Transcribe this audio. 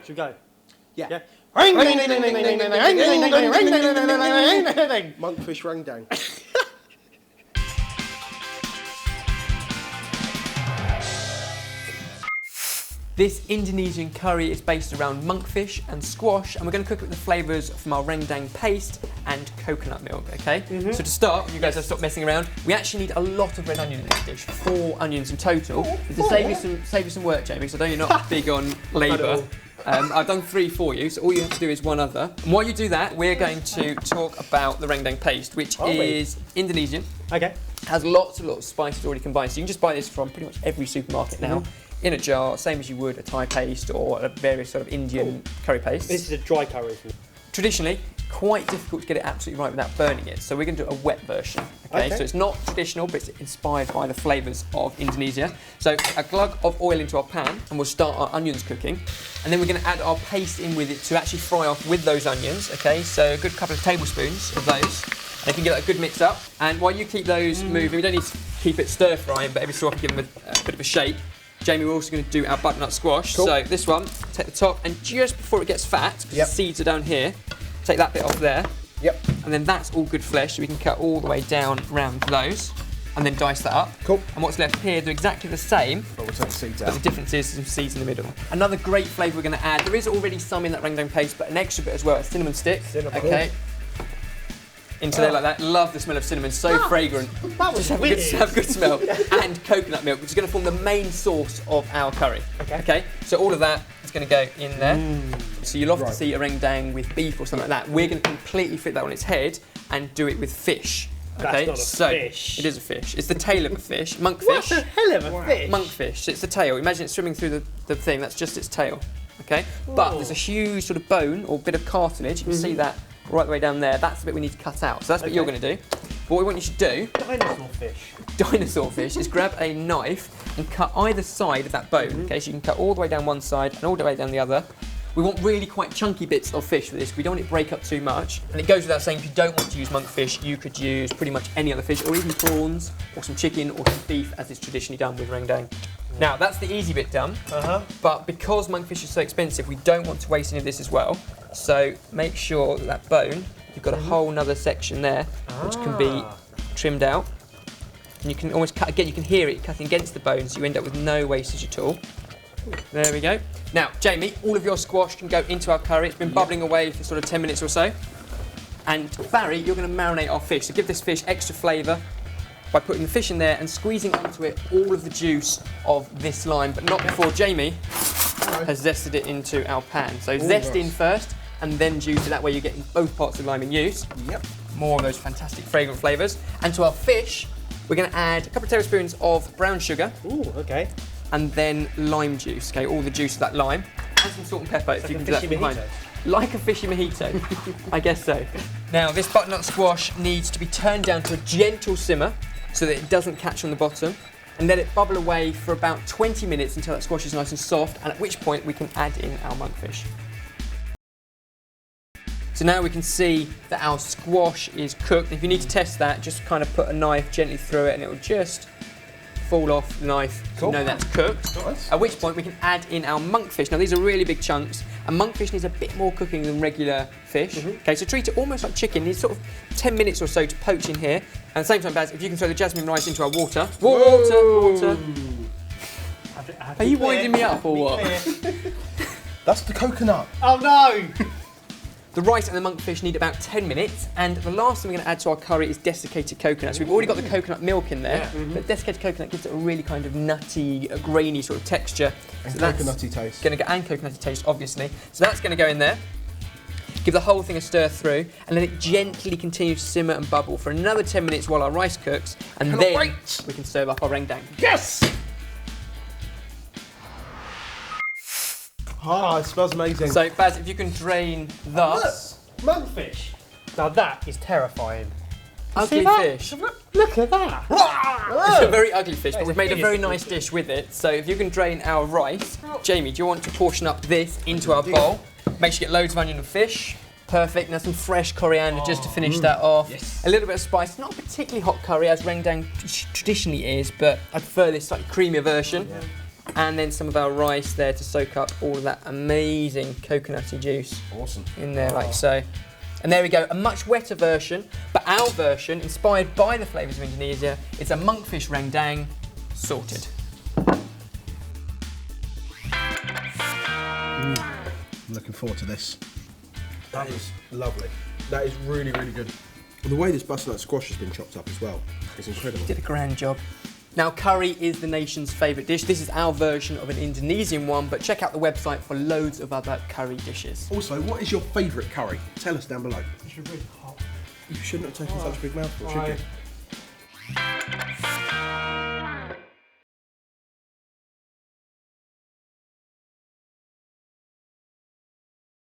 Should we go? Yeah. Monkfish rendang. This Indonesian curry is based around monkfish and squash, and we're going to cook it with the flavours from our rendang paste and coconut milk, okay? So to start, you guys have stopped messing around, we actually need a lot of red onion in this dish, 4 onions in total. To save you some work, Jamie, because I know you're not big on labour. I've done 3 for you, so all you have to do is 1 other. And while you do that, we're going to talk about the rendang paste, which is Indonesian. Okay. Has lots of spices already combined, so you can just buy this from pretty much every supermarket now. In a jar, same as you would a Thai paste or a various sort of Indian curry paste. This is a dry curry, isn't it? Traditionally, quite difficult to get it absolutely right without burning it, so we're going to do a wet version. Okay, so it's not traditional, but it's inspired by the flavours of Indonesia. So a glug of oil into our pan, and we'll start our onions cooking, and then we're going to add our paste in with it to actually fry off with those onions. Okay, so a good couple of tablespoons of those. And you can get a good mix up. And while you keep those moving, we don't need to keep it stir frying, but every so often give them a bit of a shake. Jamie, we're also going to do our butternut squash. Cool. So this one, take the top, and just before it gets fat, because the seeds are down here, take that bit off there. Yep. And then that's all good flesh, so we can cut all the way down around those, and then dice that up. Cool. And what's left here, do exactly the same, but we'll take the seeds out. But the difference is some seeds in the middle. Another great flavour we're going to add, there is already some in that rendang paste, but an extra bit as well, a cinnamon stick. Okay. Into there like that. Love the smell of cinnamon, so fragrant. That was Just have a good smell. And coconut milk, which is going to form the main source of our curry. Okay. So all of that is going to go in there. So you'll often see a rendang with beef or something like that. We're going to completely flip that on its head and do it with fish. Okay. That's not a fish. It is a fish. It's the tail of a fish. Monkfish. What the hell of a fish? Monkfish. It's the tail. Imagine it swimming through the thing. That's just its tail. Okay. But there's a huge sort of bone or bit of cartilage. You can see that right the way down there. That's the bit we need to cut out. So that's what you're going to do. But what we want you to do, dinosaur fish, is grab a knife and cut either side of that bone. Okay, so you can cut all the way down one side and all the way down the other. We want really quite chunky bits of fish for this. We don't want it to break up too much. And it goes without saying, if you don't want to use monkfish, you could use pretty much any other fish, or even prawns, or some chicken, or some beef, as is traditionally done with rendang. Now, that's the easy bit done, but because monkfish is so expensive, we don't want to waste any of this as well. So make sure that bone, you've got a whole nother section there, which can be trimmed out. And you can almost cut, again, you can hear it cutting against the bone, so you end up with no wastage at all. There we go. Now, Jamie, all of your squash can go into our curry. It's been bubbling away for sort of 10 minutes or so. And Barry, you're going to marinate our fish. So give this fish extra flavour by putting the fish in there and squeezing onto it all of the juice of this lime, but not before Jamie has zested it into our pan. So zest in first and then juice it. That way you're getting both parts of lime in use. More of those fantastic fragrant flavours. And to our fish, we're going to add a couple of tablespoons of brown sugar. And then lime juice, okay, all the juice of that lime. And some salt and pepper, if you can do that from behind. Like a fishy mojito, I guess so. Now, this butternut squash needs to be turned down to a gentle simmer so that it doesn't catch on the bottom, and let it bubble away for about 20 minutes until that squash is nice and soft, and at which point we can add in our monkfish. So now we can see that our squash is cooked. If you need to test that, just kind of put a knife gently through it and it will just fall off the knife to know that's cooked. At which point we can add in our monkfish. Now these are really big chunks, and monkfish needs a bit more cooking than regular fish. Okay, so treat it almost like chicken. It needs sort of 10 minutes or so to poach in here. And at the same time, Baz, if you can throw the jasmine rice into our water. Water! Are you winding me up or what? That's the coconut. Oh no! The rice and the monkfish need about 10 minutes, and the last thing we're going to add to our curry is desiccated coconut. So we've already got the coconut milk in there, but desiccated coconut gives it a really kind of nutty, grainy sort of texture. And so coconutty taste. And coconutty taste, obviously. So that's going to go in there. Give the whole thing a stir through, and let it gently continue to simmer and bubble for another 10 minutes while our rice cooks, and then we can serve up our rendang. Yes! Ah, it smells amazing. So, Baz, if you can drain thus. Monkfish. Now that is terrifying. Ugly fish. Look at that. It's a very ugly fish, but we've made a very nice dish with it. So if you can drain our rice. Jamie, do you want to portion up this into our bowl? Make sure you get loads of onion and fish. Perfect. Now some fresh coriander just to finish that off. Yes. A little bit of spice. Not a particularly hot curry as rendang traditionally is, but I prefer this slightly creamier version. And then some of our rice there to soak up all of that amazing coconutty juice Awesome. in there, like so. And there we go, a much wetter version, but our version, inspired by the flavours of Indonesia, it's a monkfish rendang, sorted. I'm looking forward to this. That is lovely. That is really, really good. And the way this butternut squash has been chopped up as well is incredible. Did a grand job. Now, curry is the nation's favourite dish. This is our version of an Indonesian one, but check out the website for loads of other curry dishes. Also, what is your favourite curry? Tell us down below. It's really hot. You shouldn't have taken such a big mouthful, should you?